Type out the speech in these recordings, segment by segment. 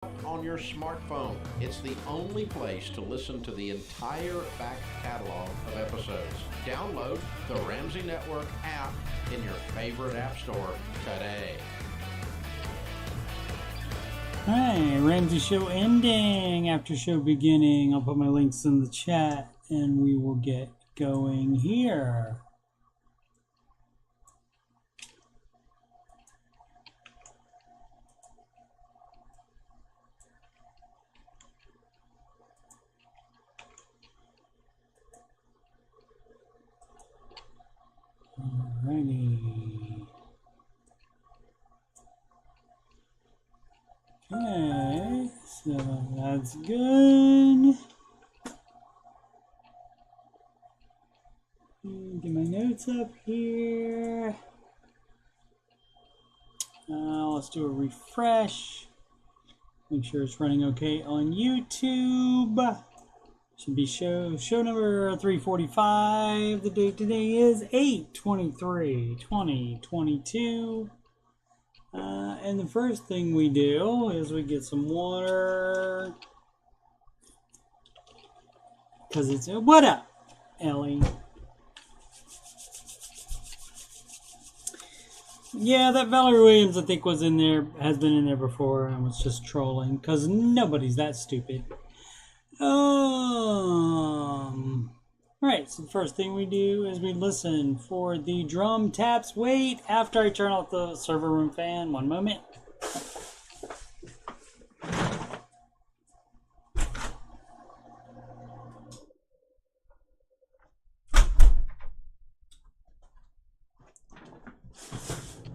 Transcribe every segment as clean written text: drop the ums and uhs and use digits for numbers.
on your smartphone. It's the only place to listen to the entire back catalog of episodes. Download the Ramsey Network app in your favorite app store today. Hi, Ramsey show ending, after show beginning. I'll put my links in the chat and we will get going here. Alrighty. Okay, so that's good. Get my notes up here. Let's do a refresh. Make sure it's running okay on YouTube. Should be show number 345. The date today is 8/23/2022. And the first thing we do is we get some water. Because it's... What up, Ellie? Yeah, that Valerie Williams, I think, was in there, has been in there before, and was just trolling. Because nobody's that stupid. Alright, so the first thing we do is we listen for the drum taps. Wait, after I turn off the server room fan, one moment.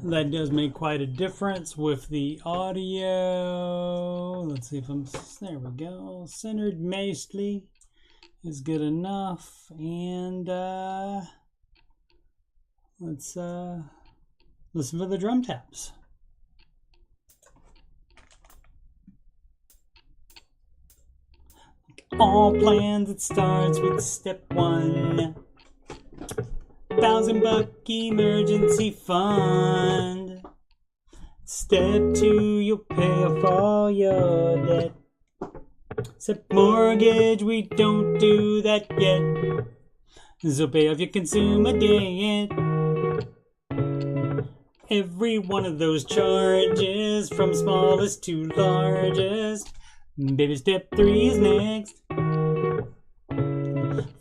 That does make quite a difference with the audio. Let's see if I'm... There we go. Centered mostly is good enough. And let's listen for the drum taps. All plans, it starts with step one. $1,000 emergency fund. Step two, you'll pay off all your debt. Step mortgage, we don't do that yet. So pay off your consumer debt. Every one of those charges, from smallest to largest. Baby, step three is next.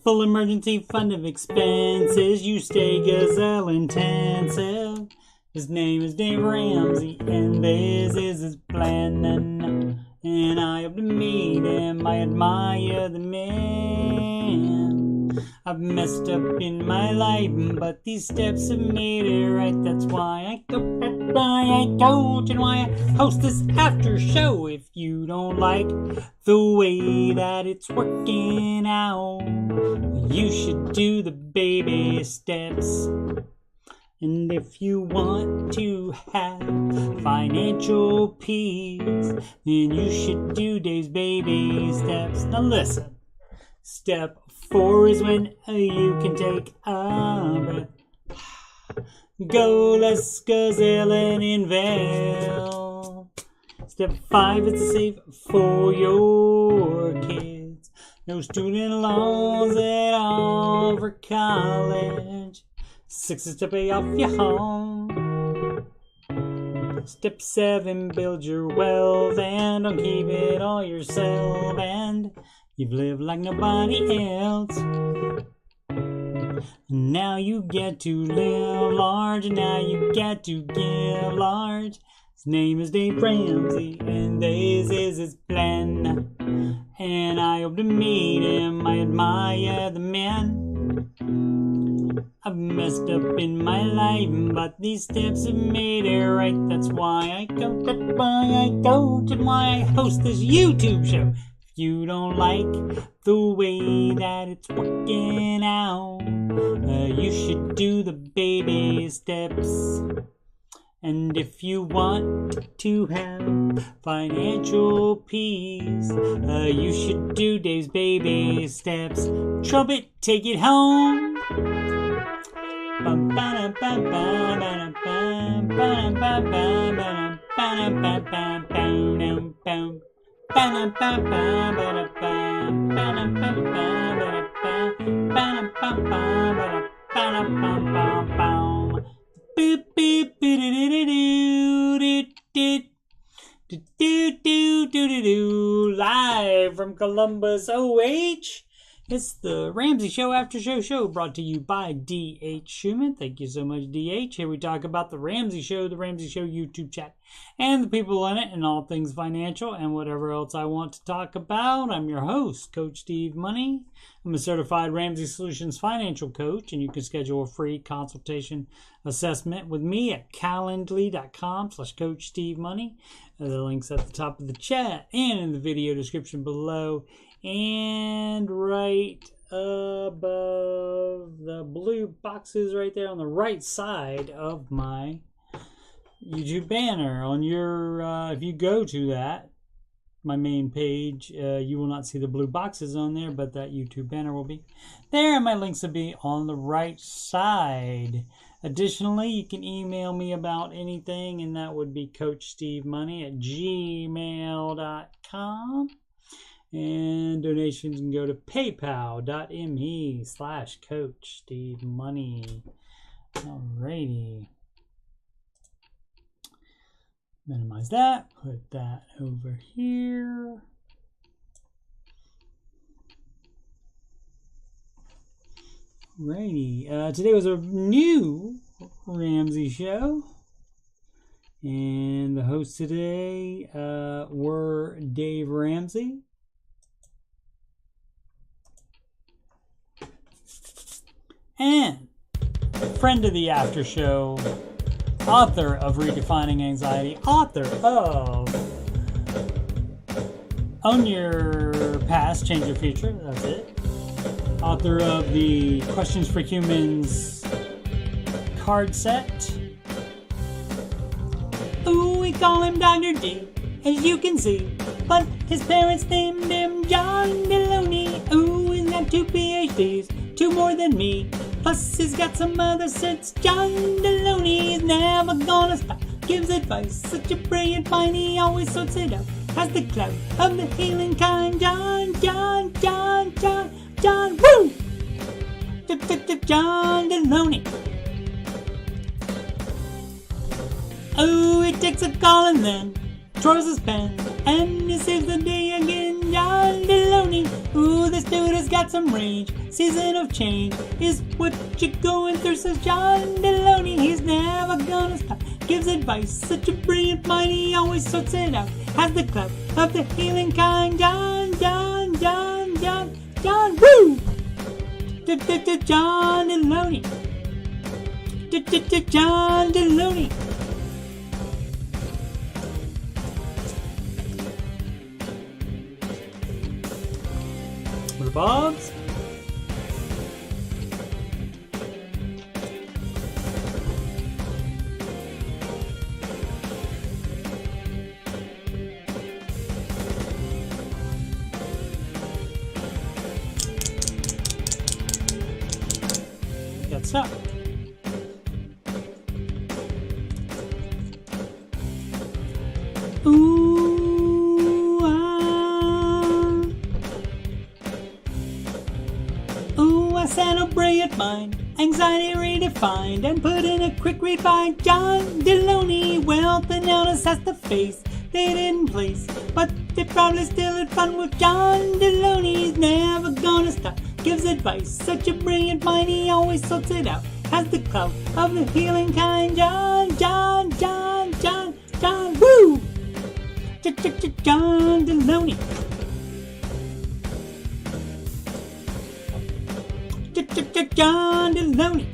Full emergency fund of expenses. You stay gazelle intensive. His name is Dave Ramsey, and this is his plan. And I hope to meet him. I admire the man. I've messed up in my life, but these steps have made it right. That's why I go, that's why I coach, and why I host this after show. If you don't like the way that it's working out, you should do the baby steps. And if you want to have financial peace, then you should do Dave's baby steps. Now listen. Step 4 is when you can take a breath. Go, let's gazelle and invest. Step 5 is to save for your kids. No student loans at all for college. 6 is to pay off your home. Step 7, build your wealth and don't keep it all yourself. And you've lived like nobody else. Now you get to live large, and now you get to give large. His name is Dave Ramsey, and this is his plan. And I hope to meet him. I admire the man. I've messed up in my life, but these steps have made it right. That's why I go, that's why I coach, and why I host this YouTube show. If you don't like the way that it's working out, you should do the baby steps. And if you want to have financial peace, you should do Dave's baby steps. Trumpet, take it home. Live from Columbus, OH. It's the Ramsey Show Aftershow show brought to you by D.H. Schumann. Thank you so much, D.H. Here we talk about the Ramsey Show YouTube chat, and the people in it, and all things financial, and whatever else I want to talk about. I'm your host, Coach Steve Money. I'm a certified Ramsey Solutions financial coach, and you can schedule a free consultation assessment with me at calendly.com/Coach Steve Money. The link's at the top of the chat and in the video description below. And right above the blue boxes right there on the right side of my YouTube banner. On your, if you go to that, my main page, you will not see the blue boxes on there, but that YouTube banner will be there. And my links will be on the right side. Additionally, you can email me about anything, and that would be CoachSteveMoney@gmail.com. And donations can go to paypal.me/CoachSteveMoney. Alrighty. Minimize that. Put that over here. Alrighty. Today was a new Ramsey show. And the hosts today were Dave Ramsey, and friend of the After Show, author of Redefining Anxiety, author of Own Your Past, Change Your Future, that's it, author of the Questions for Humans card set. Ooh, we call him Dr. D, as you can see, but his parents named him John Deloney. Ooh, he's got 2 PhDs, 2 more than me. Plus, he's got some other sets. John Deloney, he's never gonna stop. Gives advice, such a brilliant mind, he always sorts it out. Has the clout of the healing kind. John, woo! John Deloney. Oh, he takes a call and then throws his pen, and he saves the day again. John Deloney. Ooh, this dude has got some range. Season of change is what you're going through, says John Deloney. He's never gonna stop. Gives advice, such a brilliant mind, he always sorts it out. Has the clout of the healing kind. John, woo! John Deloney. John Deloney. Bobs. Got stuck. I said a brilliant mind, anxiety redefined, and put in a quick read by John Deloney. Wealth and illness has to face, they didn't place, but they probably still had fun with John Deloney. He's never gonna stop, gives advice, such a brilliant mind, he always sorts it out. Has the clout of the healing kind. John, woo! John Deloney. John Deloney.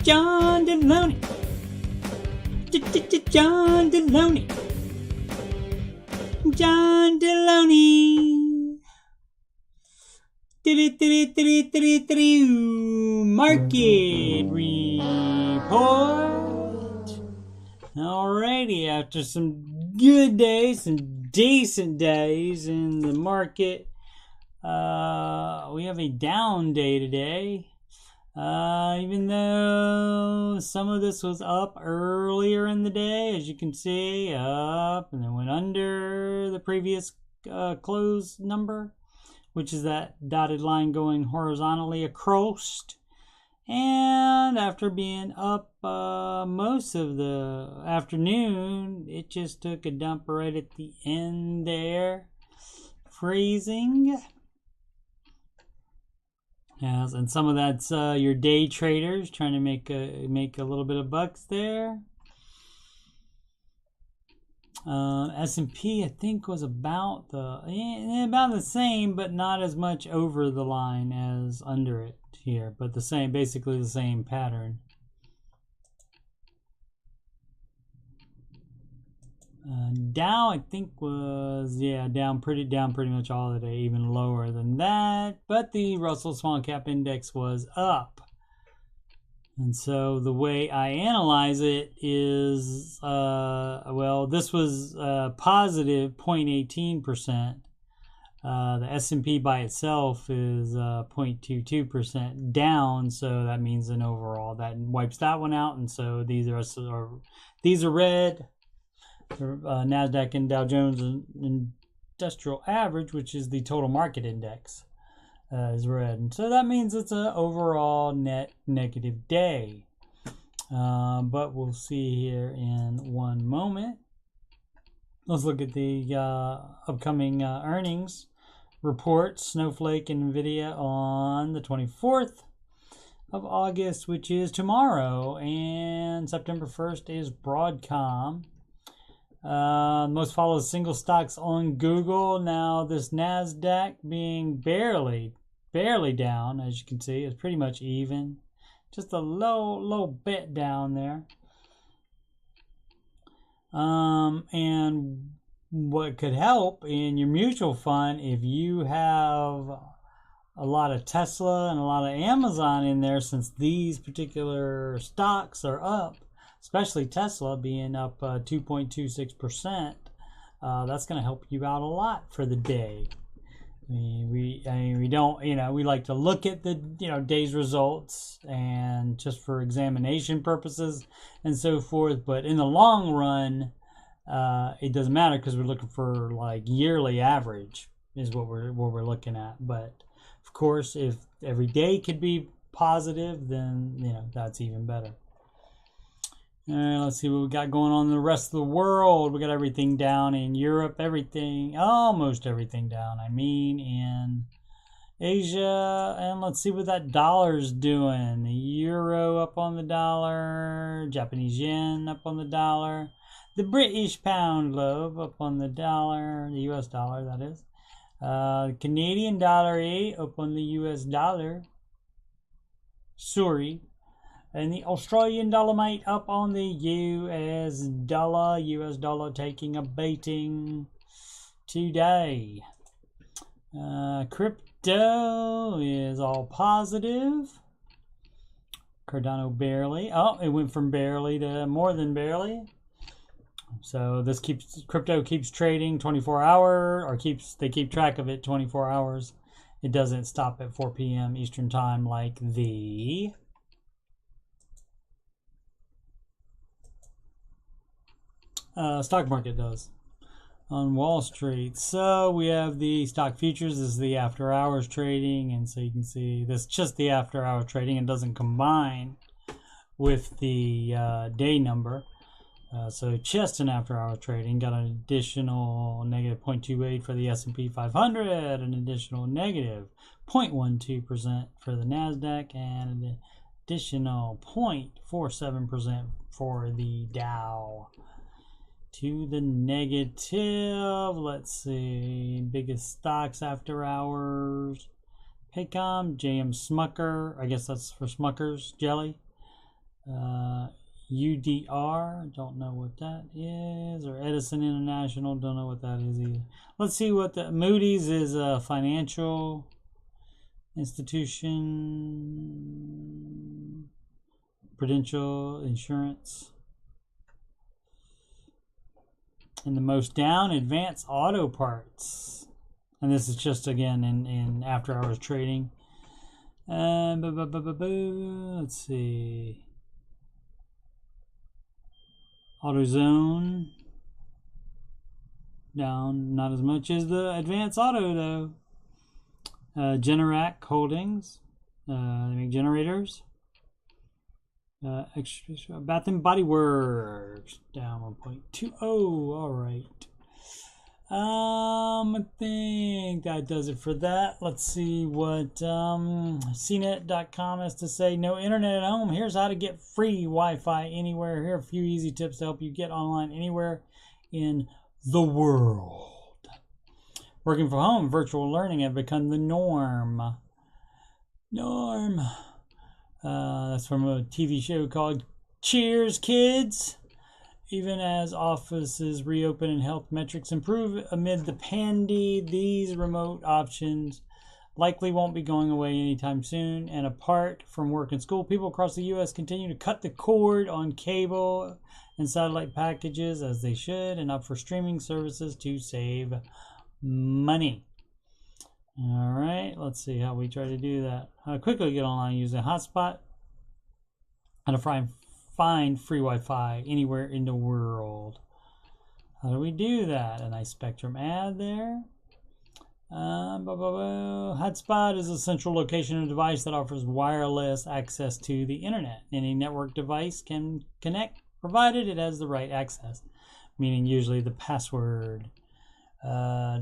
John Deloney. John Deloney. John Deloney. Market report. Alrighty, after some good days, some decent days in the market, we have a down day today. Even though some of this was up earlier in the day, as you can see, up and then went under the previous close number, which is that dotted line going horizontally across. And after being up most of the afternoon, it just took a dump right at the end there, freezing. Yes, and some of that's your day traders trying to make a little bit of bucks there. S&P I think was about the same, but not as much over the line as under it here, but the same, basically the same pattern. Dow I think was down pretty much all the day, even lower than that, but the Russell Small Cap Index was up. And so the way I analyze it is, well, this was positive 0.18%. The S&P by itself is 0.22% down, so that means an overall that wipes that one out. And so these are red. Nasdaq and Dow Jones Industrial Average, which is the total market index, is red, and so that means it's an overall net negative day. But we'll see here in one moment. Let's look at the upcoming earnings reports. Snowflake and Nvidia on the 24th of August, which is tomorrow, and September 1st is Broadcom. Most followed single stocks on Google. Now this Nasdaq being barely down, as you can see, it's pretty much even, just a low bit down there. And what could help in your mutual fund, if you have a lot of Tesla and a lot of Amazon in there, since these particular stocks are up, especially Tesla being up 2.26%, that's going to help you out a lot for the day. We don't, we like to look at the, day's results and just for examination purposes and so forth. But in the long run, it doesn't matter because we're looking for like yearly average is what we're looking at. But of course, if every day could be positive, then, that's even better. All right, let's see what we got going on in the rest of the world. We got everything down in Europe, almost everything down. In Asia, and let's see what that dollar's doing. The euro up on the dollar, Japanese yen up on the dollar, the British pound loaf up on the dollar, the US dollar, that is. Canadian dollar up on the US dollar. Sorry. And the Australian dollar up on the US dollar taking a beating today. Crypto is all positive. Cardano barely. Oh, it went from barely to more than barely. So crypto keeps trading 24 hour, or they keep track of it 24 hours. It doesn't stop at 4 p.m. Eastern time like the stock market does on Wall Street. So we have the stock futures. This is the after hours trading, and so you can see this just the after hour trading. It doesn't combine with the day number. So just an after hour trading got an additional negative 0.28 for the S&P 500, an additional negative 0.12% for the Nasdaq, and an additional 0.47% for the Dow. To the negative, let's see, biggest stocks after hours, Paycom, JM Smucker, I guess that's for Smucker's Jelly, UDR, don't know what that is, or Edison International, don't know what that is either. Let's see what the Moody's is, a financial institution, Prudential Insurance. And the most down, Advanced Auto Parts. And this is just, again, in after-hours trading. Let's see. AutoZone. Down not as much as the Advanced Auto though. Generac Holdings. They make generators. Extra Bath and Body Works down 1.20. All right. I think that does it for that. Let's see what cnet.com has to say. No internet at home. Here's how to get free Wi-Fi anywhere. Here are a few easy tips to help you get online anywhere in the world. Working from home, virtual learning have become the norm. That's from a TV show called Cheers, Kids. Even as offices reopen and health metrics improve amid the pandy, these remote options likely won't be going away anytime soon. And apart from work and school, people across the U.S. continue to cut the cord on cable and satellite packages as they should, and opt for streaming services to save money. All right, let's see how we try to do that. Quickly get online using a hotspot. How to find free Wi-Fi anywhere in the world. How do we do that? A nice Spectrum ad there. Hotspot is a central location of a device that offers wireless access to the internet. Any network device can connect, provided it has the right access, meaning usually the password.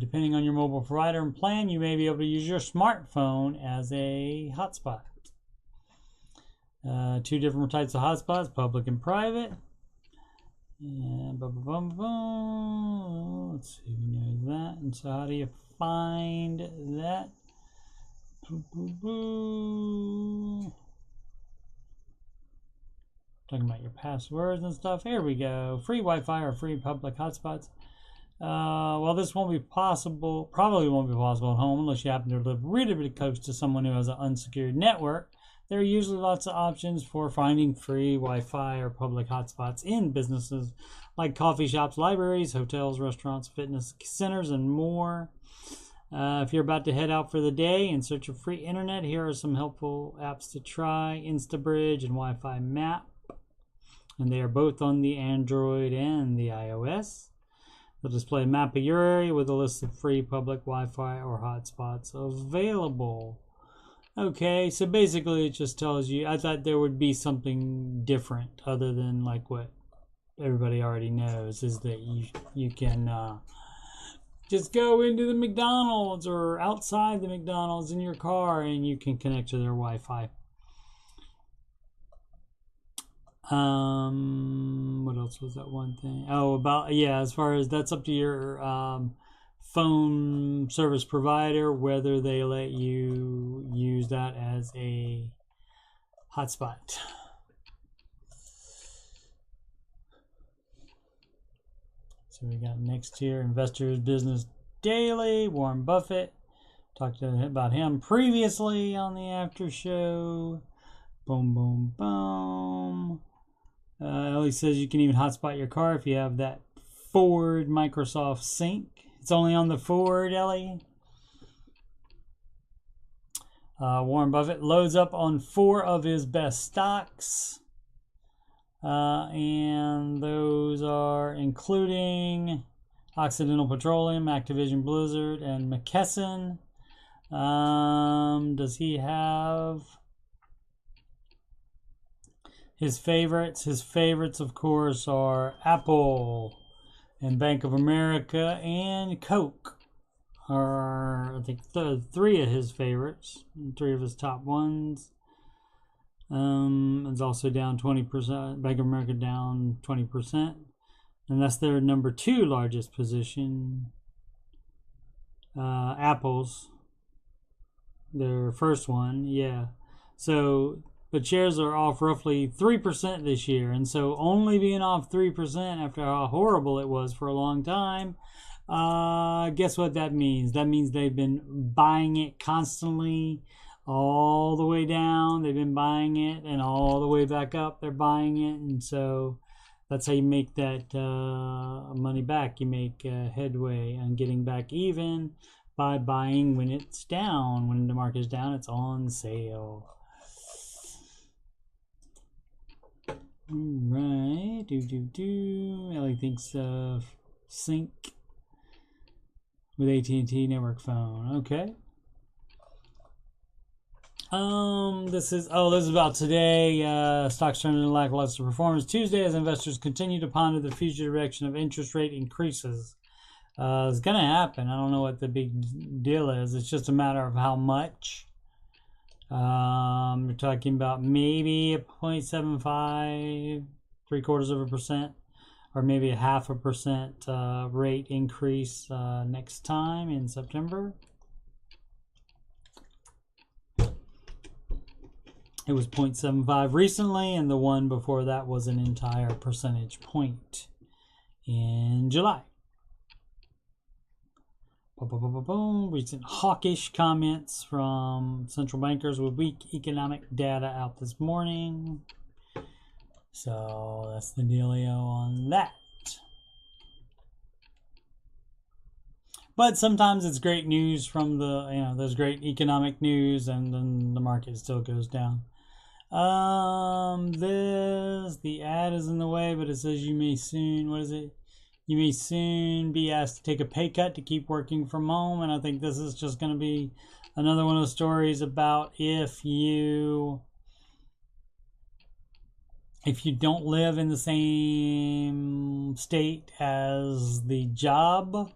Depending on your mobile provider and plan, you may be able to use your smartphone as a hotspot. Two different types of hotspots, public and private. And let's see if we know that. And so how do you find that? Talking about your passwords and stuff. Here we go. Free Wi-Fi or free public hotspots. Well, this won't be possible, probably won't be possible at home unless you happen to live really close to someone who has an unsecured network. There are usually lots of options for finding free Wi-Fi or public hotspots in businesses like coffee shops, libraries, hotels, restaurants, fitness centers, and more. If you're about to head out for the day in search of free internet, here are some helpful apps to try. InstaBridge and Wi-Fi Map. And they are both on the Android and the iOS. They'll display a map of your area with a list of free public Wi-Fi or hotspots available. Okay, so basically it just tells you, I thought there would be something different other than like what everybody already knows, is that you can just go into the McDonald's or outside the McDonald's in your car and you can connect to their Wi-Fi. What else was that one thing? Oh, as far as that's up to your phone service provider, whether they let you use that as a hotspot. So we got next here, Investors Business Daily, Warren Buffett. Talked about him previously on the Aftershow. Boom, boom, boom. Ellie says you can even hotspot your car if you have that Ford Microsoft Sync. It's only on the Ford, Ellie. Warren Buffett loads up on 4 of his best stocks. And those are including Occidental Petroleum, Activision Blizzard, and McKesson. Does he have his favorites? His favorites, of course, are Apple and Bank of America and Coke are, I think, 3 of his favorites, 3 of his top ones. It's also down 20%. Bank of America down 20%, and that's their number 2 largest position. Apple's their first one, yeah. So, but shares are off roughly 3% this year, and so only being off 3% after how horrible it was for a long time. Guess what that means? That means they've been buying it constantly, all the way down. They've been buying it, and all the way back up, they're buying it, and so that's how you make that money back. You make headway on getting back even by buying when it's down. When the market is down, it's on sale. Right, Ellie thinks of sync with AT&T network phone. Okay. This is about today. Stocks turned in lackluster performance Tuesday as investors continue to ponder the future direction of interest rate increases. It's gonna happen. I don't know what the big deal is. It's just a matter of how much. We're talking about maybe a 0.75, 0.75%, or maybe a 0.5% rate increase next time in September. It was 0.75 recently, and the one before that was an entire percentage point in July. Recent hawkish comments from central bankers with weak economic data out this morning. So that's the dealio on that. But sometimes it's great news from there's great economic news and then the market still goes down. The ad is in the way, but it says you may soon, You may soon be asked to take a pay cut to keep working from home. And I think this is just going to be another one of those stories about if you don't live in the same state as the job,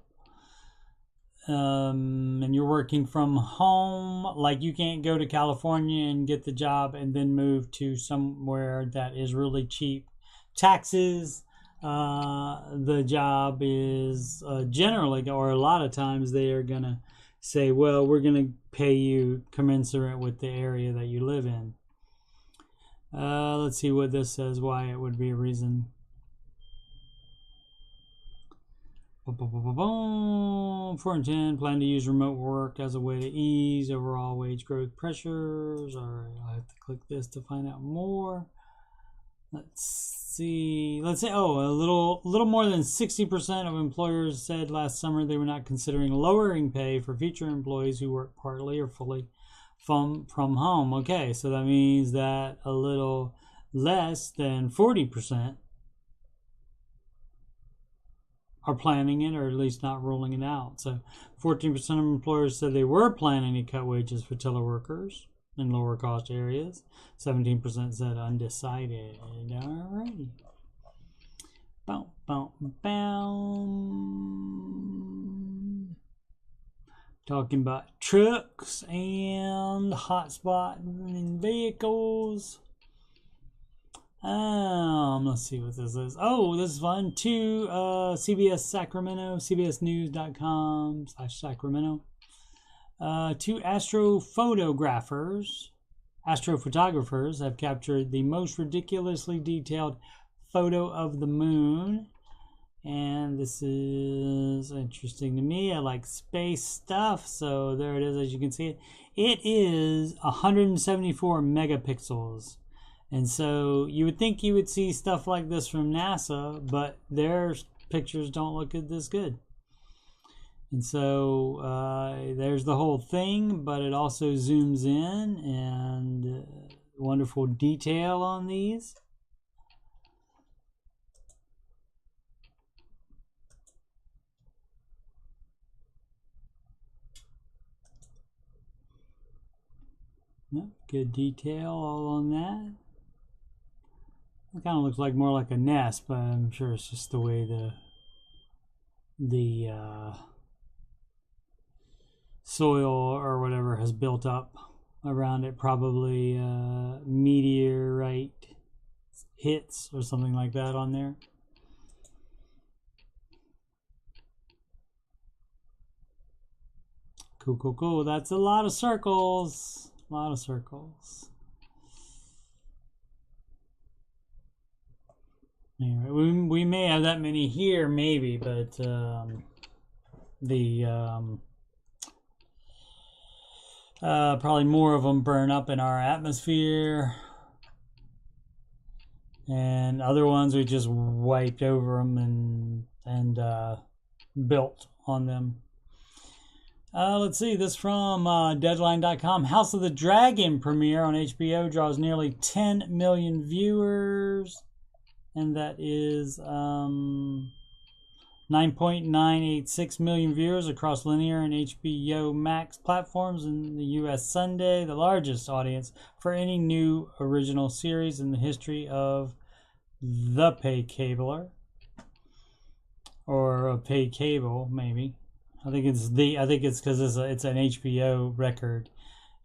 and you're working from home, like you can't go to California and get the job and then move to somewhere that is really cheap. Taxes, the job is generally, or a lot of times, they are going to say, well, we're going to pay you commensurate with the area that you live in. Let's see what this says, why it would be a reason. 410 plan to use remote work as a way to ease overall wage growth pressures. All right, I'll have to click this to find out more. Let's say a little more than 60% of employers said last summer they were not considering lowering pay for future employees who work partly or fully from home. Okay, so that means that a little less than 40% are planning it, or at least not ruling it out. So 14% of employers said they were planning to cut wages for teleworkers in lower cost areas. 17% said undecided. Alrighty. Talking about trucks and hotspot in vehicles. Let's see what this is. Oh, this is fun. CBS Sacramento, cbsnews.com/Sacramento. Two astrophotographers have captured the most ridiculously detailed photo of the moon. And this is interesting to me. I like space stuff. So there it is, as you can see it. It is 174 megapixels. And so you would think you would see stuff like this from NASA, but their pictures don't look this good. And so there's the whole thing, but it also zooms in, and wonderful detail on these. Yep, good detail all on that. It kind of looks like more like a nest, but I'm sure it's just the way the soil or whatever has built up around it. Probably meteorite hits or something like that on there. Cool. That's a lot of circles. A lot of circles. Anyway, we may have that many here, maybe, but probably more of them burn up in our atmosphere, and other ones we just wiped over them and built on them. Let's see, this from Deadline.com. House of the Dragon premiere on HBO draws nearly 10 million viewers. And that is 9.986 million viewers across linear and HBO Max platforms in the U.S. Sunday, the largest audience for any new original series in the history of the pay cabler. Or a pay cable, maybe. I think it's because it's an HBO record,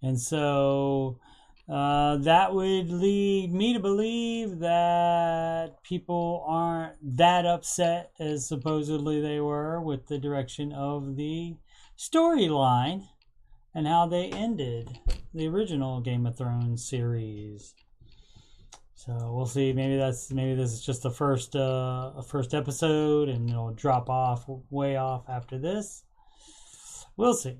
and so that would lead me to believe that people aren't that upset as supposedly they were with the direction of the storyline and how they ended the original Game of Thrones series. So we'll see. Maybe this is just the first episode, and it'll drop off way off after this. We'll see.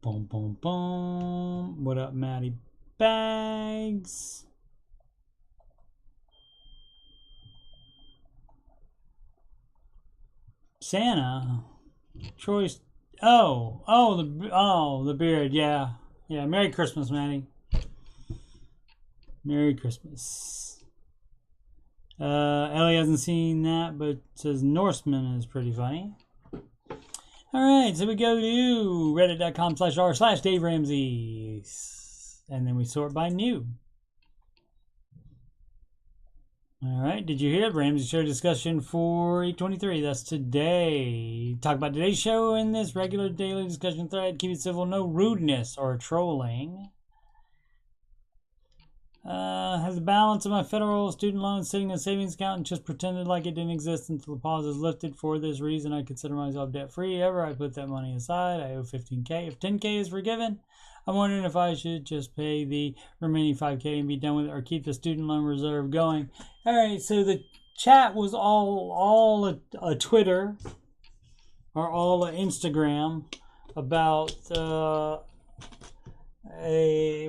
Boom, boom, boom. What up, Maddie Bags? Santa, Troy's. The beard. Yeah. Merry Christmas, Maddie. Merry Christmas. Ellie hasn't seen that, but says Norseman is pretty funny. Alright, so we go to reddit.com/r/Dave Ramsey. And then we sort by new. Alright, did you hear it? Ramsey Show discussion for 823. That's today. Talk about today's show in this regular daily discussion thread. Keep it civil, no rudeness or trolling. Has the balance of my federal student loan sitting in a savings account and just pretended like it didn't exist until the pause is lifted. For this reason, I consider myself debt-free. Ever I put that money aside, I owe $15K. If $10K is forgiven, I'm wondering if I should just pay the remaining $5K and be done with it, or keep the student loan reserve going. All right, so the chat was all a Twitter or all a Instagram about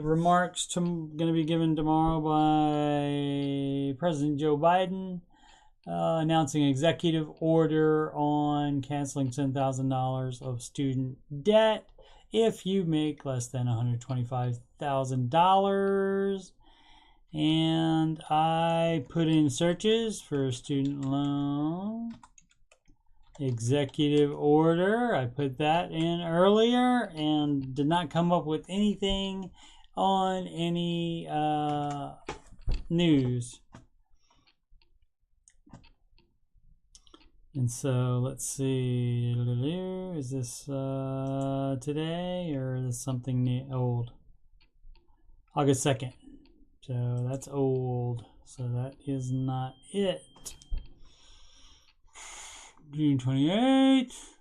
remarks going to be given tomorrow by President Joe Biden, announcing an executive order on canceling $10,000 of student debt if you make less than $125,000. And I put in searches for student loan executive order. I put that in earlier and did not come up with anything on any news. And so let's see, is this today or is this something old? August 2nd. So that's old. So that is not it. June 28th,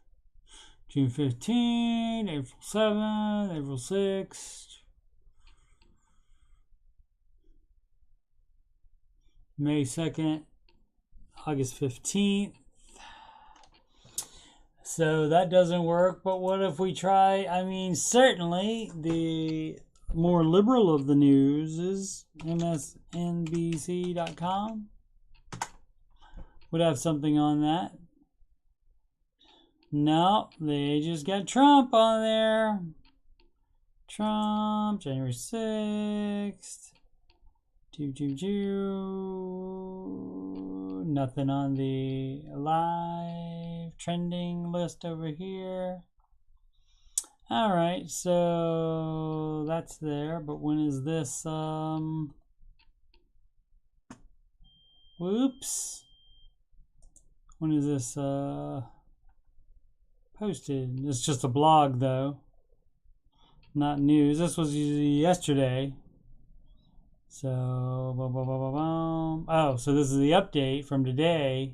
June 15th, April 7th, April 6th, May 2nd, August 15th. So that doesn't work, but what if we try? I mean, certainly the more liberal of the news is MSNBC.com. Would have something on that. No, they just got Trump on there. Trump, January 6th. Nothing on the live trending list over here. Alright, so that's there, but when is this? Whoops. When is this posted? It's just a blog though, not news. This was yesterday. So, oh, so this is the update from today.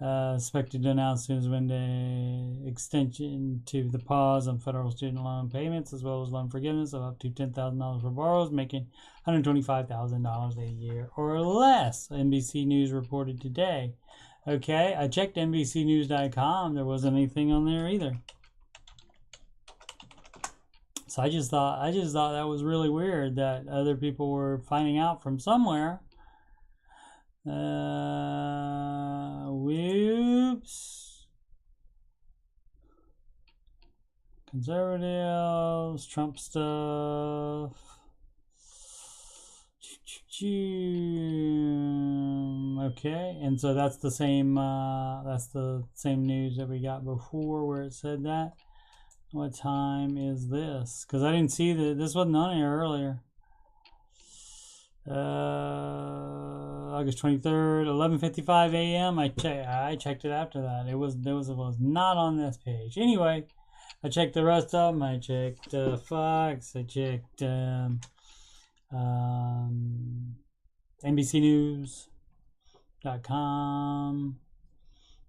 Expected to announce soon as Wednesday extension to the pause on federal student loan payments as well as loan forgiveness of up to $10,000 for borrowers making $125,000 a year or less. NBC News reported today. Okay, I checked NBCnews.com. There wasn't anything on there either. So I just thought that was really weird that other people were finding out from somewhere. Whoops. Conservatives, Trump stuff. Okay, and so that's the same news that we got before where it said that. What time is this? Because I didn't see that this wasn't on here earlier. August 23rd, 11:55 a.m. I checked it after that. It was not on this page. Anyway, I checked the rest of them. I checked Fox. I checked NBCnews.com.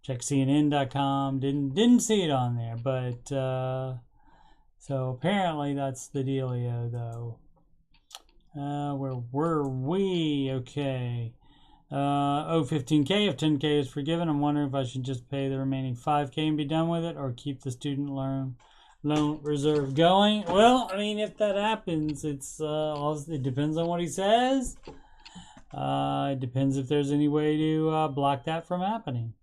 Checked CNN.com. Didn't see it on there, but so apparently that's the dealio though. Where were we? Okay. 15K. If 10K is forgiven, I'm wondering if I should just pay the remaining 5K and be done with it, or keep the student loan reserve going. Well, I mean, if that happens, it depends on what he says. It depends if there's any way to block that from happening.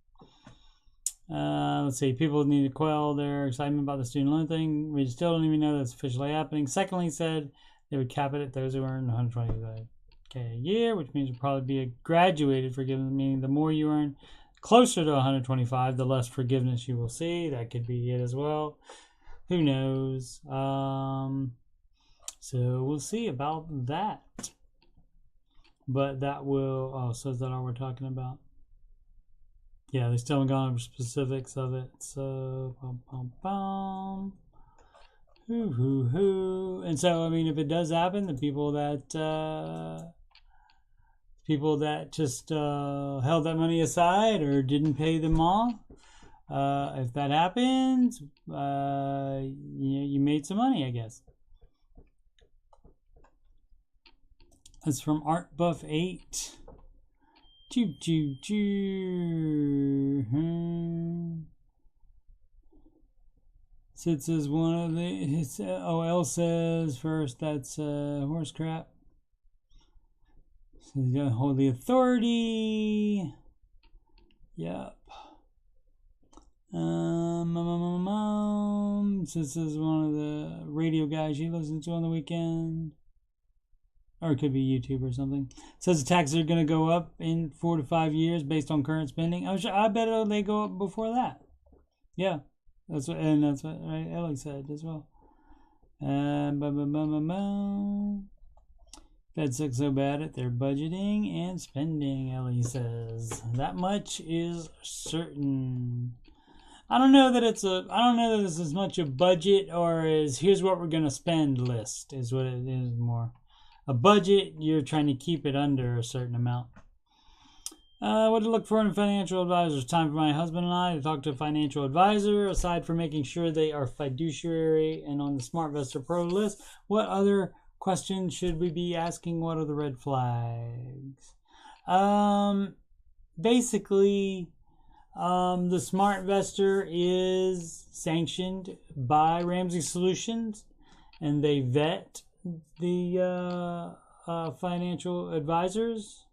Let's see. People need to quell their excitement about the student loan thing. We still don't even know that's officially happening. Secondly, said they would cap it at those who earn $125K a year, which means you'll probably be graduated forgiveness, meaning the more you earn closer to 125, the less forgiveness you will see. That could be it as well. Who knows? So we'll see about that. But that will, so is that all we're talking about? Yeah, they still haven't gone over specifics of it. So, And so, I mean, if it does happen, the people that just held that money aside or didn't pay them off, if that happens, you made some money, I guess. That's from Art Buff 8. So it says one of the OL says first that's horse crap. So he's gonna hold the authority. Yep. So this is one of the radio guys you listen to on the weekend. Or it could be YouTube or something. It says the taxes are going to go up in 4 to 5 years based on current spending. I bet they go up before that. Yeah, that's what Ellie said as well. Fed sucks so bad at their budgeting and spending. Ellie says that much is certain. I don't know that this is as much a budget or as here's what we're going to spend list is what it is more. A budget, you're trying to keep it under a certain amount. What to look for in financial advisors? Time for my husband and I to talk to a financial advisor. Aside from making sure they are fiduciary and on the SmartVestor Pro list, what other questions should we be asking? What are the red flags? Basically, the SmartVestor is sanctioned by Ramsey Solutions, and they vet the financial advisors.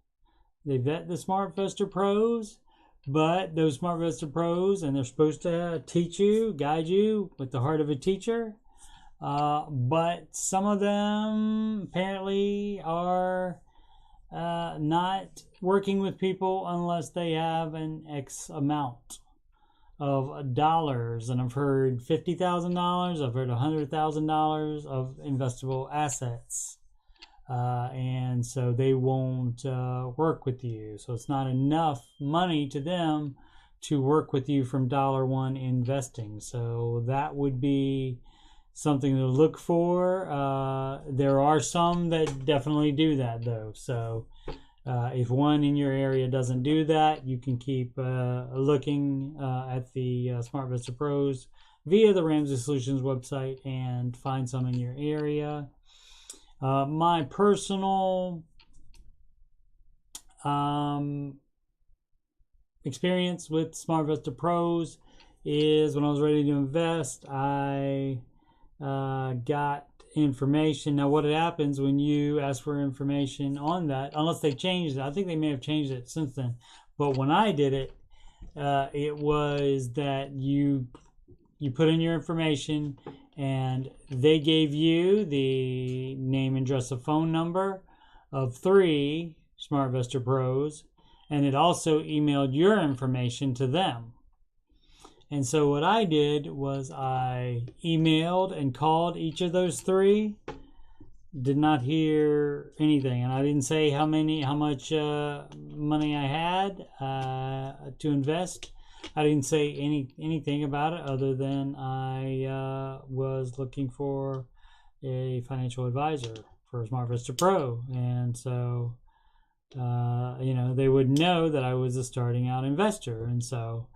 They vet the SmartVestor Pros, but those SmartVestor Pros, and they're supposed to teach you, guide you with the heart of a teacher, but some of them apparently are not working with people unless they have an X amount of dollars, and I've heard $50,000, I've heard $100,000 of investable assets, and so they won't work with you. So it's not enough money to them to work with you from $1 investing. So that would be something to look for. There are some that definitely do that though. So if one in your area doesn't do that, you can keep looking at the SmartVestor Pros via the Ramsey Solutions website and find some in your area. My personal experience with SmartVestor Pros is when I was ready to invest, I got information. Now what happens when you ask for information on that, unless they changed it, I think they may have changed it since then, but when I did it, it was that you you put in your information, and they gave you the name, address, and phone number of 3 SmartVestor Pros, and it also emailed your information to them. And so what I did was I emailed and called each of those 3. Did not hear anything, and I didn't say how much money I had to invest. I didn't say anything about it other than I was looking for a financial advisor for SmartVestor Pro, and so they would know that I was a starting out investor, and so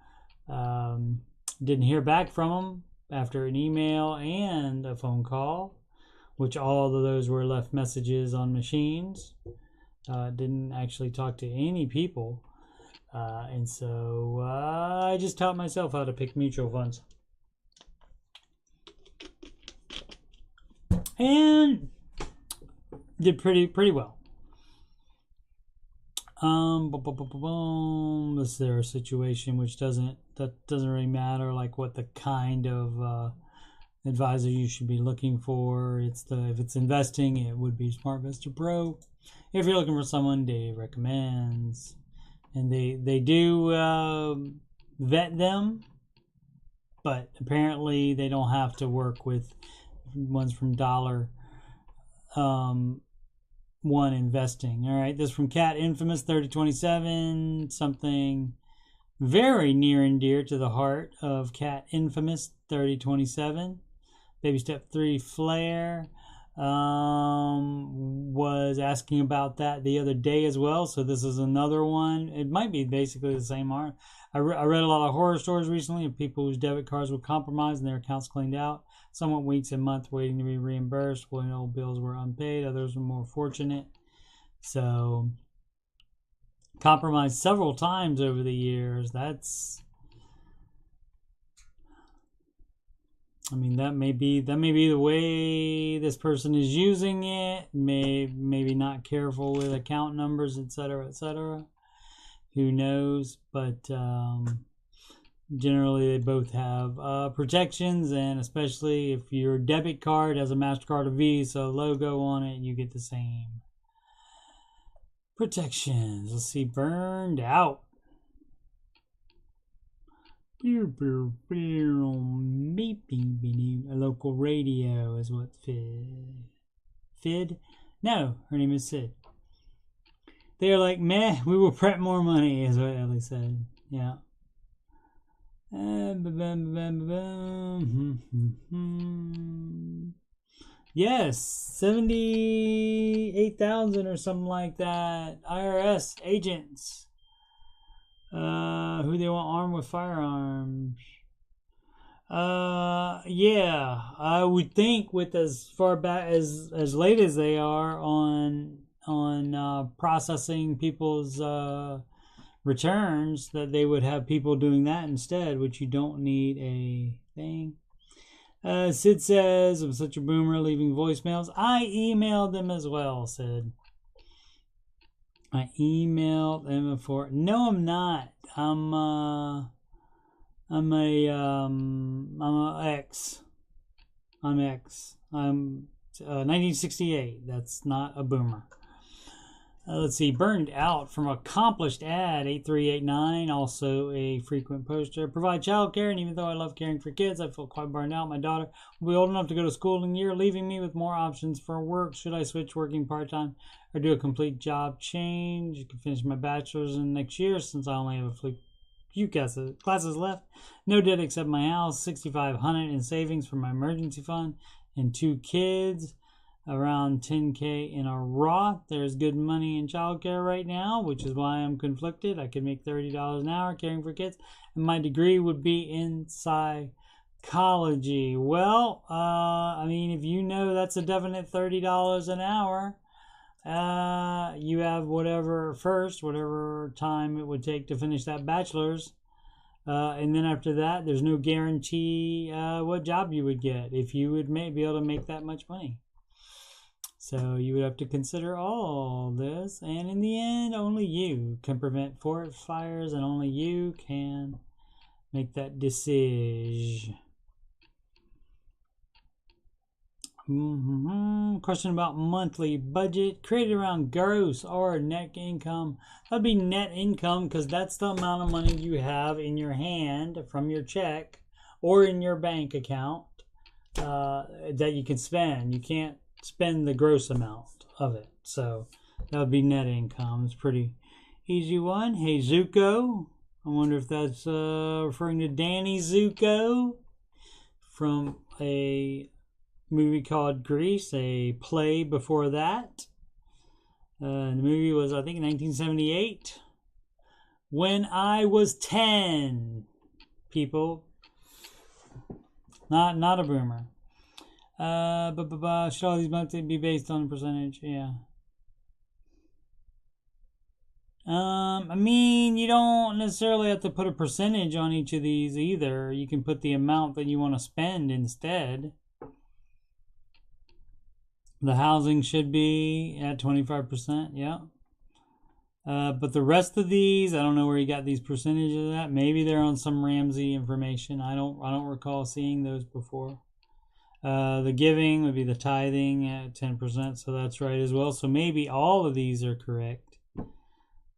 didn't hear back from them after an email and a phone call, which all of those were left messages on machines. Didn't actually talk to any people. And so I just taught myself how to pick mutual funds. And did pretty well. Is there a situation which doesn't really matter, like what the kind of advisor you should be looking for? If it's investing, it would be SmartVestor Pro. If you're looking for someone, Dave recommends, and they do vet them, but apparently they don't have to work with ones from Dollar One Investing. All right, this from Cat Infamous 3027, something very near and dear to the heart of Cat Infamous 3027. Baby Step 3 Flair was asking about that the other day as well, so this is another one. It might be basically the same art. I read a lot of horror stories recently of people whose debit cards were compromised and their accounts cleaned out. Some went weeks and months waiting to be reimbursed when old bills were unpaid. Others were more fortunate. So, compromised several times over the years. That may be the way this person is using it. Maybe not careful with account numbers, etc., etc. Who knows? But generally, they both have protections, and especially if your debit card has a MasterCard or Visa logo on it, you get the same protections. Let's see, Burned Out. A local radio is what Fid? No, her name is Sid. They are like, meh, we will prep more money, is what Ellie said. Yeah. Yes, 78,000 or something like that. IRS agents. Who they want armed with firearms. Yeah, I would think with as far back as late as they are on processing people's returns, that they would have people doing that instead, which you don't need a thing. Sid says, I'm such a boomer leaving voicemails. I emailed them as well, Sid. I emailed them before. No, I'm not. I'm X. I'm X. I'm 1968. That's not a boomer. Let's see. Burned Out from Accomplished Ad 8389. Also a frequent poster. Provide childcare, and even though I love caring for kids, I feel quite burned out. My daughter will be old enough to go to school in a year, leaving me with more options for work. Should I switch working part-time or do a complete job change? I can finish my bachelor's in next year since I only have a few classes left. No debt except my house, $6,500 in savings for my emergency fund, and 2 kids. Around $10K in a Roth. There's good money in childcare right now, which is why I'm conflicted. I could make $30 an hour caring for kids, and my degree would be in psychology. Well, if you know that's a definite $30 an hour, you have whatever time it would take to finish that bachelor's. And then after that, there's no guarantee what job you would get if you would be able to make that much money. So you would have to consider all this, and in the end, only you can prevent forest fires, and only you can make that decision. Question about monthly budget created around gross or net income. That'd be net income because that's the amount of money you have in your hand from your check or in your bank account that you can spend. You can't spend the gross amount of it. So that would be net income. It's a pretty easy one. Hey, Zuko. I wonder if that's referring to Danny Zuko from a movie called Grease, a play before that. The movie was, I think, 1978. When I was 10, people. Not a boomer. Should all these monthly be based on a percentage? Yeah. I mean, you don't necessarily have to put a percentage on each of these either. You can put the amount that you want to spend instead. The housing should be at 25%, yeah. But the rest of these, I don't know where you got these percentages at. Maybe they're on some Ramsey information. I don't recall seeing those before. The giving would be the tithing at 10%, so that's right as well. So maybe all of these are correct.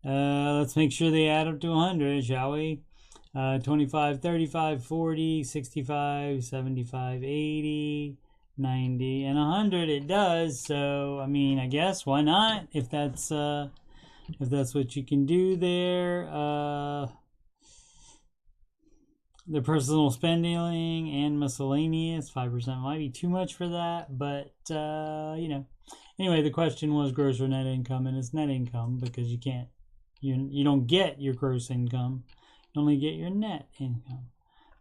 Let's make sure they add up to 100, shall we? 25, 35, 40, 65, 75, 80, 90, and 100 it does. So, I mean, I guess, why not? If that's what you can do there. The personal spending and miscellaneous, 5% might be too much for that, but, you know. Anyway, the question was gross or net income, and it's net income because you don't get your gross income. You only get your net income.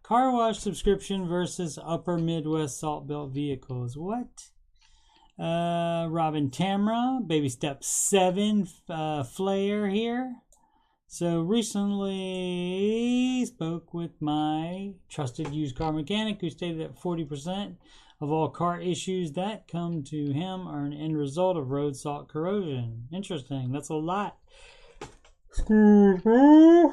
Car wash subscription versus upper Midwest salt belt vehicles. What? Robin Tamra, baby step 7 flare here. So recently spoke with my trusted used car mechanic who stated that 40% of all car issues that come to him are an end result of road salt corrosion. Interesting. That's a lot. Excuse me.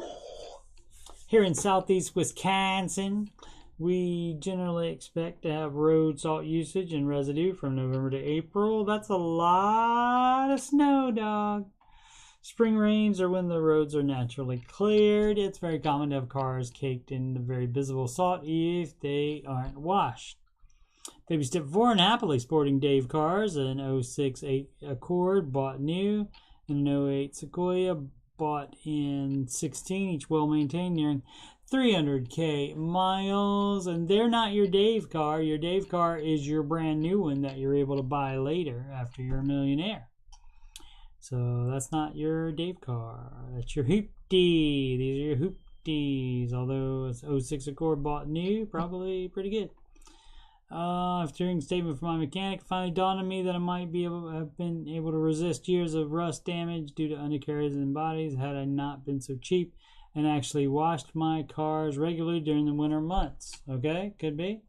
Here in southeast Wisconsin, we generally expect to have road salt usage and residue from November to April. That's a lot of snow, dog. Spring rains are when the roads are naturally cleared. It's very common to have cars caked in the very visible salt if they aren't washed. Baby step 4, and happily sporting Dave cars, an 06 Accord bought new, and an 08 Sequoia bought in 16, each well maintained, nearing 300k miles. And they're not your Dave car. Your Dave car is your brand new one that you're able to buy later after you're a millionaire. So that's not your Dave car. That's your hoopty. These are your hoopties. Although it's 06 Accord bought new, probably pretty good. After hearing a statement from my mechanic, it finally dawned on me that I might have been able to resist years of rust damage due to undercarriages and bodies had I not been so cheap and actually washed my cars regularly during the winter months. Okay, could be.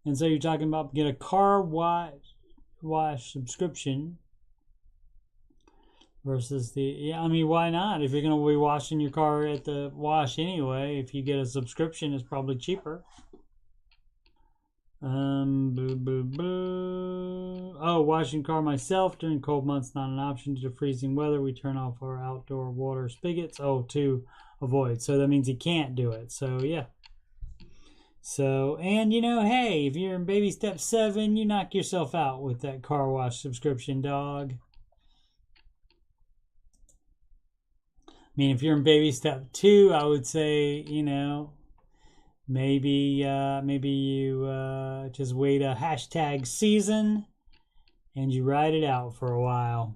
And so you're talking about get a car wash subscription versus I mean, why not? If you're going to be washing your car at the wash anyway, if you get a subscription, it's probably cheaper. Oh, washing car myself during cold months not an option due to freezing weather. We turn off our outdoor water spigots. Oh, to avoid. So that means you can't do it. So yeah. So, and you know, hey, if you're in baby step 7, you knock yourself out with that car wash subscription, dog. I mean, if you're in baby step 2, I would say, you know, maybe you just wait a #season and you ride it out for a while,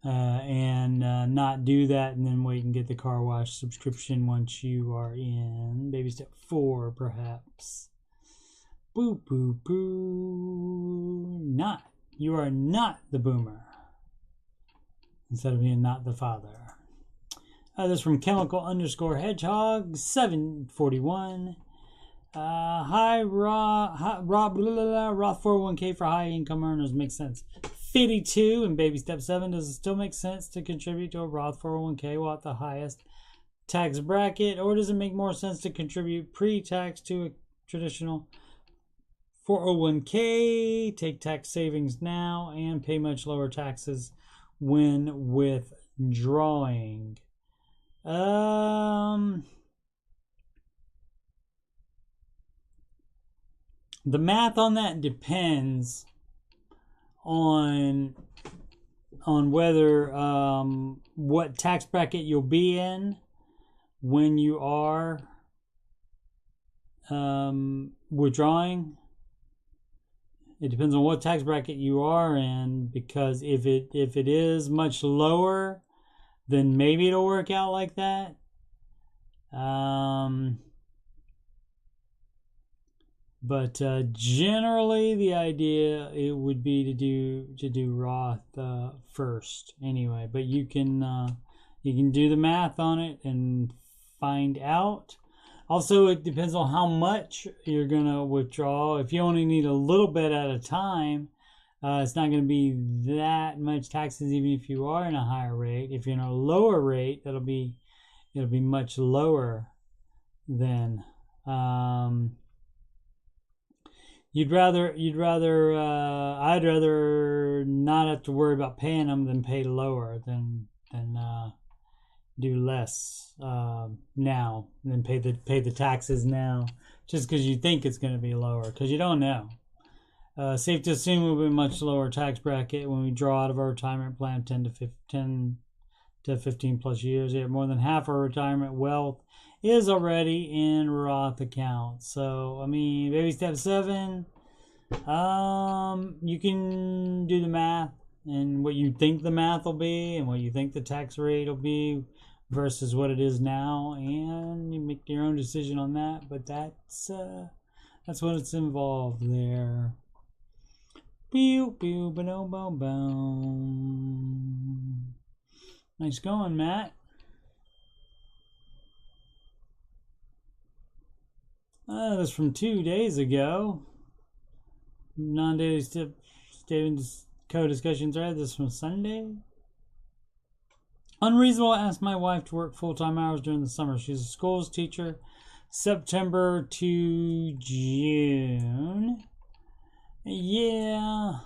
and not do that and then wait and get the car wash subscription once you are in baby step 4, perhaps. Boo, boo, boo. You are not the boomer instead of being not the father. This is from chemical_hedgehog 741. Hi, Roth 401k for high income earners makes sense. 52 in baby step 7. Does it still make sense to contribute to a Roth 401k while at the highest tax bracket, or does it make more sense to contribute pre-tax to a traditional 401k, take tax savings now and pay much lower taxes when withdrawing. The math on that depends on whether what tax bracket you'll be in when you are withdrawing. It depends on what tax bracket you are in, because if it is much lower, then maybe it'll work out like that. But generally, the idea it would be to do Roth first anyway. But you can do the math on it and find out. Also, it depends on how much you're gonna withdraw. If you only need a little bit at a time, it's not going to be that much taxes, even if you are in a higher rate. If you're in a lower rate, it'll be much lower then. I'd rather not have to worry about paying them than pay lower than do less now than pay the taxes now, just because you think it's going to be lower, because you don't know. Safe to assume we'll be a much lower tax bracket when we draw out of our retirement plan 10 to 15 plus years. Yeah, more than half our retirement wealth is already in Roth accounts. So, I mean, baby step 7, you can do the math and what you think the math will be and what you think the tax rate will be versus what it is now, and you make your own decision on that. But that's what it's involved there. Pew pew ba boom boom. Nice going, Matt. That's from 2 days ago. Non-daily statement co-discussion thread. This is from Sunday. Unreasonable to ask my wife to work full-time hours during the summer. She's a schools teacher, September to June. Yeah.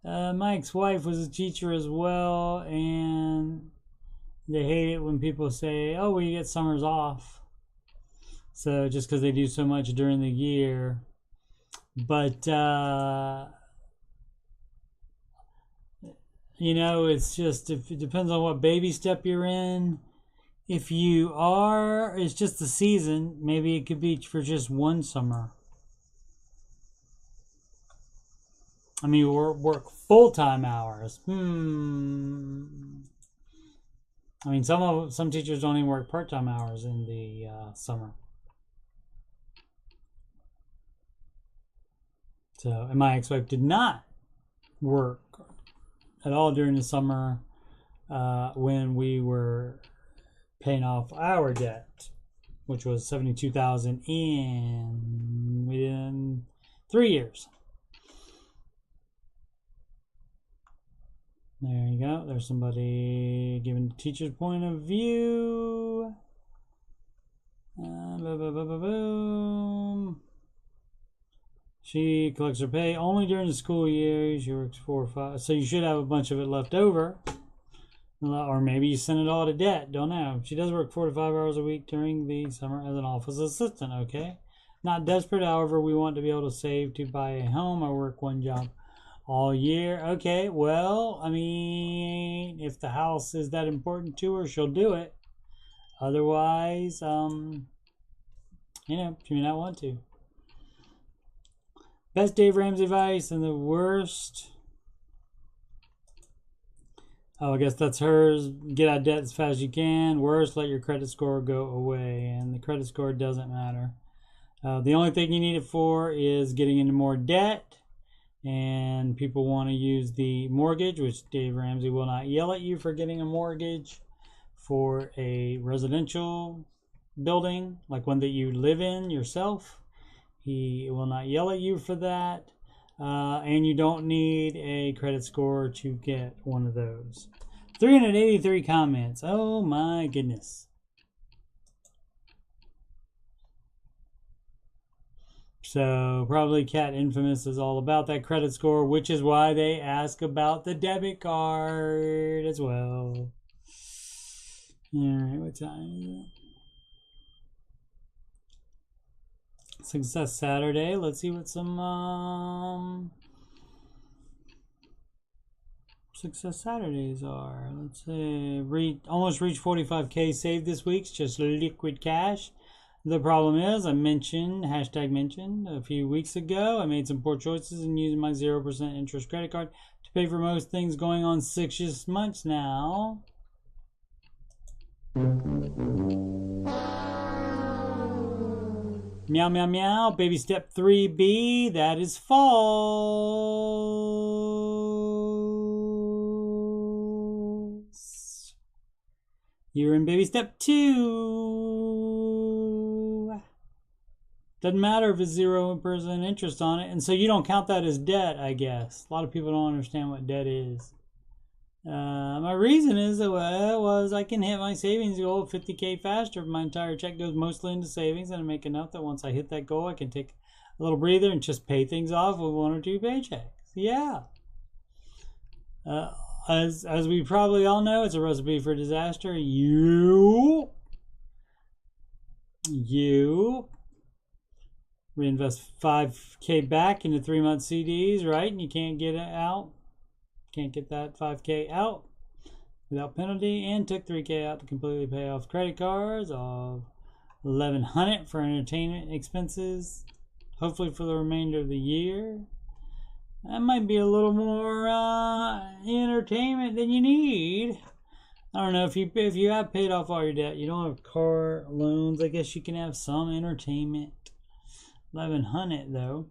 My ex-wife was a teacher as well, and they hate it when people say, oh, well, you get summers off. So just because they do so much during the year. But, it's just, if it depends on what baby step you're in. If you are, it's just the season. Maybe it could be for just one summer. I mean, work full-time hours. I mean, some teachers don't even work part-time hours in the summer. So, and my ex-wife did not work at all during the summer when we were paying off our debt, which was $72,000 in 3 years. There you go. There's somebody giving the teacher's point of view. Boom. She collects her pay only during the school year. She works 4 or 5. So you should have a bunch of it left over. Or maybe you send it all to debt. Don't know. She does work 4 to 5 hours a week during the summer as an office assistant. Okay. Not desperate. However, we want to be able to save to buy a home or work one job all year. Okay, well, I mean, if the house is that important to her, she'll do it. Otherwise, she may not want to. Best Dave Ramsey advice and the worst. Oh, I guess that's hers. Get out of debt as fast as you can. Worst, let your credit score go away. And the credit score doesn't matter. The only thing you need it for is getting into more debt. And people want to use the mortgage, which Dave Ramsey will not yell at you for getting a mortgage for a residential building, like one that you live in yourself. He will not yell at you for that. And you don't need a credit score to get one of those. 383 comments. Oh my goodness. So probably Cat Infamous is all about that credit score, which is why they ask about the debit card as well. Alright, what time is it? Success Saturday. Let's see what some Success Saturdays are. Let's see. Almost reached 45K saved this week. It's just liquid cash. The problem is, I mentioned, #mentioned, a few weeks ago, I made some poor choices in using my 0% interest credit card to pay for most things going on 6 months now. Meow, meow, meow. Baby step 3B, that is false. You're in baby step 2. Doesn't matter if it's 0% interest on it. And so you don't count that as debt, I guess. A lot of people don't understand what debt is. My reason is that was I can hit my savings goal of 50K faster if my entire check goes mostly into savings, and I make enough that once I hit that goal, I can take a little breather and just pay things off with 1 or 2 paychecks. Yeah. As we probably all know, it's a recipe for disaster. You reinvest 5K back into 3-month CDs, right? And you can't get it out. Can't get that 5K out without penalty, and took 3K out to completely pay off credit cards of $1,100 for entertainment expenses, hopefully for the remainder of the year. That might be a little more entertainment than you need. I don't know, if you have paid off all your debt, you don't have car loans, I guess you can have some entertainment. $1,100 though.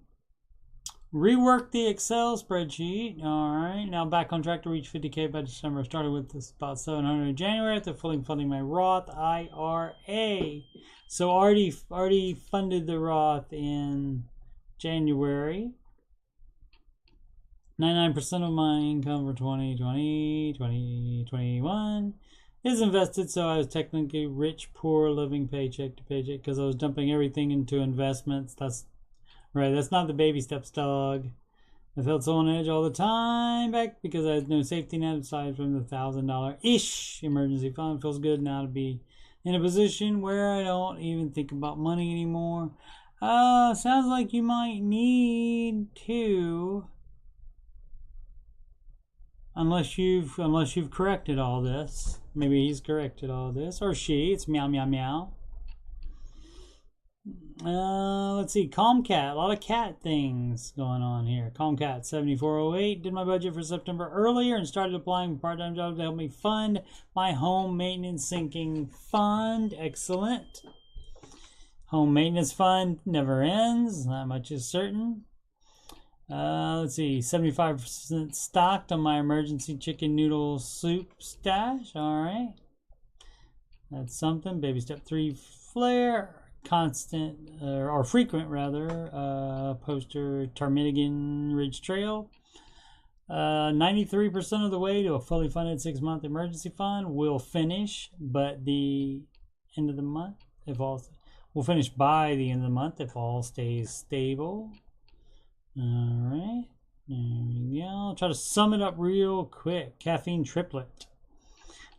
Rework the Excel spreadsheet. Alright, now back on track to reach 50K by December. I started with this about 700 in January after fully funding my Roth IRA. So already funded the Roth in January. 99% of my income for 2021 is invested, so I was technically rich, poor, living paycheck to paycheck because I was dumping everything into investments. That's right, that's not the baby steps, dog. I felt so on edge all the time back because I had no safety net aside from the $1,000-ish emergency fund. Feels good now to be in a position where I don't even think about money anymore. Sounds like you might need to, unless you've corrected all this. Maybe he's corrected all this, or she. It's meow meow meow. Let's see, Calmcat, a lot of cat things going on here. Calmcat 7408, did my budget for September earlier and started applying for part-time jobs to help me fund my home maintenance sinking fund. Excellent. Home maintenance fund never ends, that much is certain. Let's see, 75% stocked on my emergency chicken noodle soup stash. All right, that's something. Baby step 3 flare. Constant or frequent rather poster Ptarmigan Ridge Trail. 93% of the way to a fully funded 6-month emergency fund. Will finish, but the end of the month, if all, we'll finish by the end of the month if all stays stable. All right, there we go. I'll try to sum it up real quick. Caffeine triplet.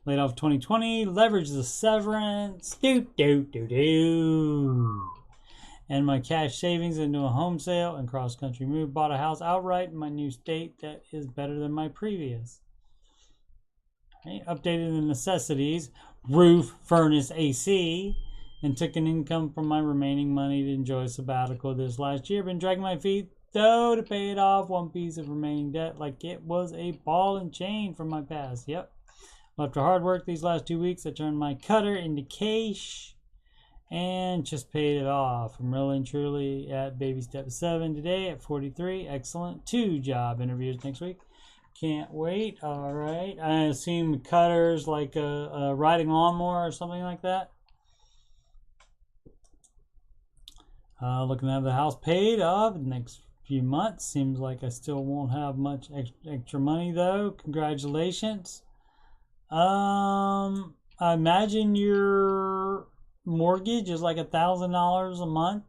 Laid off 2020, leverage the severance, and my cash savings into a home sale and cross-country move. Bought a house outright in my new state that is better than my previous. Right. Updated the necessities, roof, furnace, AC, and took an income from my remaining money to enjoy a sabbatical this last year. Been dragging my feet, though, to pay it off. One piece of remaining debt like it was a ball and chain from my past. Yep. After hard work these last 2 weeks, I turned my cutter into cash and just paid it off. I'm really and truly at baby step 7 today at 43. Excellent. 2 job interviews next week. Can't wait. All right. I assume cutters like a riding lawnmower or something like that. Looking to have the house paid off in the next few months. Seems like I still won't have much extra money though. Congratulations. I imagine your mortgage is like $1,000 a month.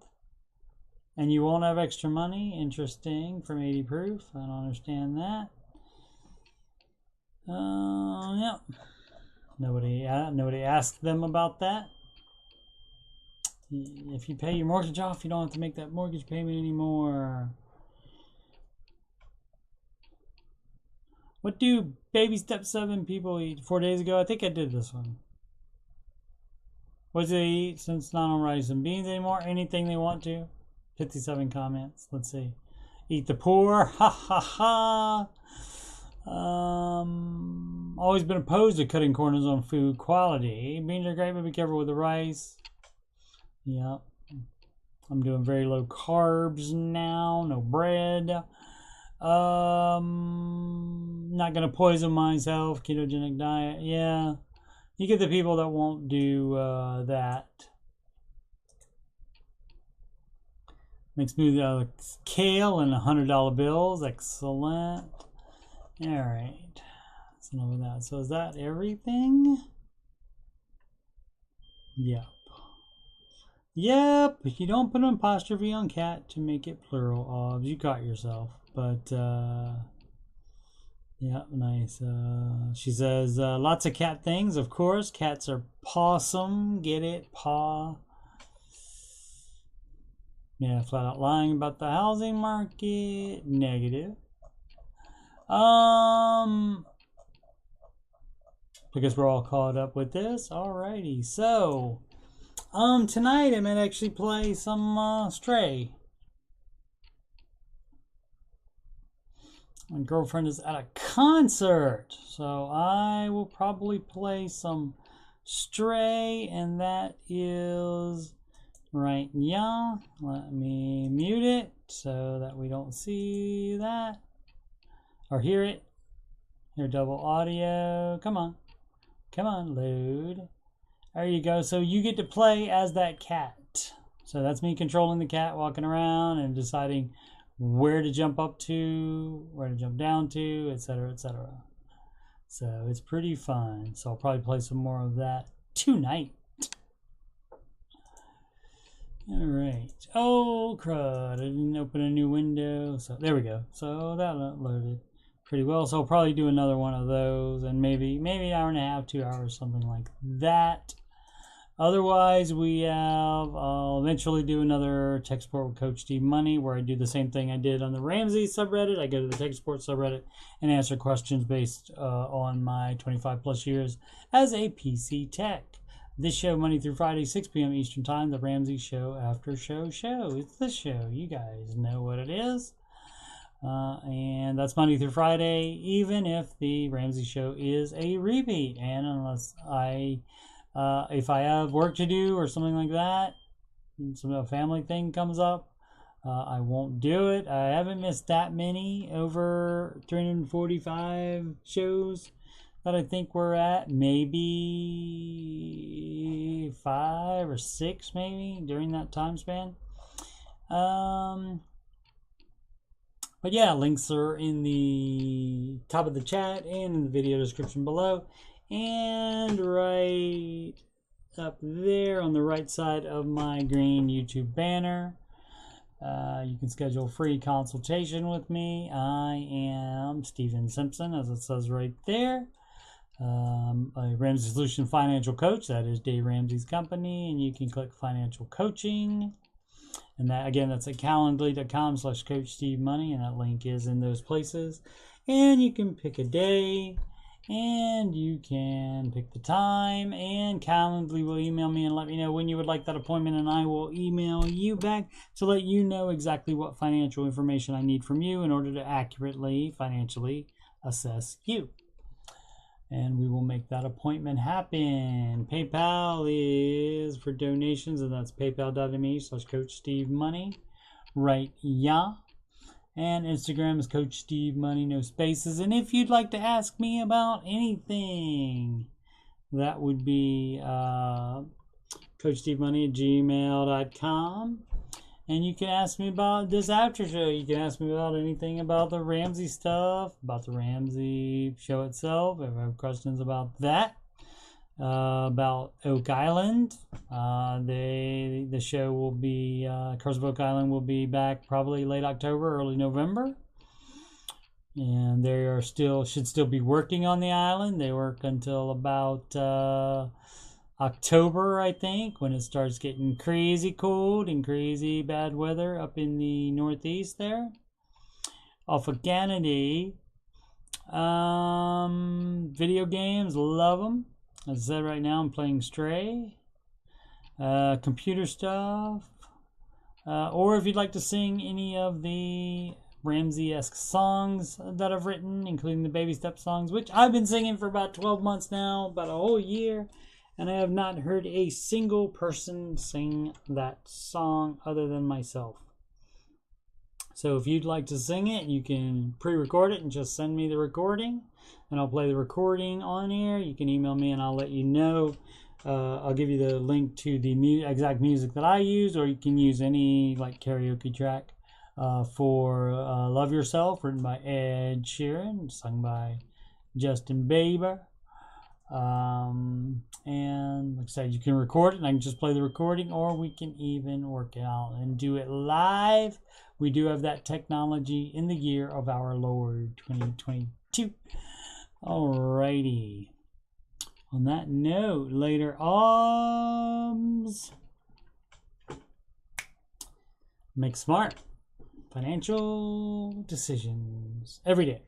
And you won't have extra money. Interesting. From 80 proof. I don't understand that. Yeah. Nobody asked them about that. If you pay your mortgage off, you don't have to make that mortgage payment anymore. What do baby step 7 people eat 4 days ago? I think I did this one. What do they eat since it's not on rice and beans anymore? Anything they want to. 57 comments. Let's see. Eat the poor. Ha ha ha. Always been opposed to cutting corners on food quality. Beans are great, but be careful with the rice. Yep. I'm doing very low carbs now. No bread. Not gonna poison myself. Ketogenic diet. Yeah. You get the people that won't do that. Make smoothie out of kale and $100 bills. Excellent. All right. That's enough of that. So is that everything? Yep. Yep. You don't put an apostrophe on cat to make it plural. Obs. You caught yourself. But yeah, nice. She says lots of cat things. Of course, cats are possum. Get it? Paw. Yeah, flat out lying about the housing market. Negative. Because we're all caught up with this. Alrighty. So, tonight I might actually play some Stray. My girlfriend is at a concert, so I will probably play some Stray, and that is right. Yeah, let me mute it so that we don't see that or hear it. Hear double audio. Come on, load. There you go. So you get to play as that cat. So that's me controlling the cat, walking around and deciding where to jump up to, where to jump down to, etc., etc. So it's pretty fun. So I'll probably play some more of that tonight. All right. Oh crud! I didn't open a new window. So there we go. So that loaded pretty well. So I'll probably do another one of those, and maybe an hour and a half, 2 hours, something like that. Otherwise, I'll eventually do another tech support with Coach Steve Money, where I do the same thing I did on the Ramsey subreddit. I go to the tech support subreddit and answer questions based on my 25 plus years as a PC tech. This show, Monday through Friday, 6 p.m. Eastern Time, the Ramsey Show Aftershow show. It's the show. You guys know what it is. And that's Monday through Friday, even if the Ramsey Show is a repeat. And unless if I have work to do or something like that, a family thing comes up, I won't do it. I haven't missed that many, over 345 shows that I think we're at. Maybe 5 or 6 maybe during that time span. But yeah, links are in the top of the chat and in the video description below. And right up there on the right side of my green YouTube banner, you can schedule a free consultation with me. I am Steven Simpson, as it says right there. A Ramsey Solution Financial Coach. That is Dave Ramsey's company. And you can click Financial Coaching. And that, again, that's at calendly.com/CoachSteveMoney. And that link is in those places. And you can pick a day. And you can pick the time, and Calendly will email me and let me know when you would like that appointment, and I will email you back to let you know exactly what financial information I need from you in order to accurately financially assess you. And we will make that appointment happen. PayPal is for donations, and that's paypal.me/CoachSteveMoney. Right, yeah. And Instagram is Coach Steve Money, no spaces. And if you'd like to ask me about anything, that would be CoachSteveMoney@gmail.com. And you can ask me about this Aftershow. You can ask me about anything about the Ramsey stuff, about the Ramsey show itself, if I have questions about that. about Oak Island. The show will be Curse of Oak Island will be back probably late October, early November, and they are should still be working on the island. They work until about October, I think, when it starts getting crazy cold and crazy bad weather up in the northeast there. Off of Canada. Video games, love them. As I said, right now I'm playing Stray. Computer stuff. Or if you'd like to sing any of the Ramsey-esque songs that I've written, including the Baby Step songs, which I've been singing for about 12 months now, about a whole year, and I have not heard a single person sing that song other than myself. So if you'd like to sing it, you can pre-record it and just send me the recording, and I'll play the recording on air. You can email me and I'll let you know. I'll give you the link to the exact music that I use, or you can use any like karaoke track for Love Yourself, written by Ed Sheeran, sung by Justin Bieber. And like I said, you can record it and I can just play the recording, or we can even work it out and do it live. We do have that technology in the year of our Lord 2022. Alrighty. On that note, later make smart financial decisions every day.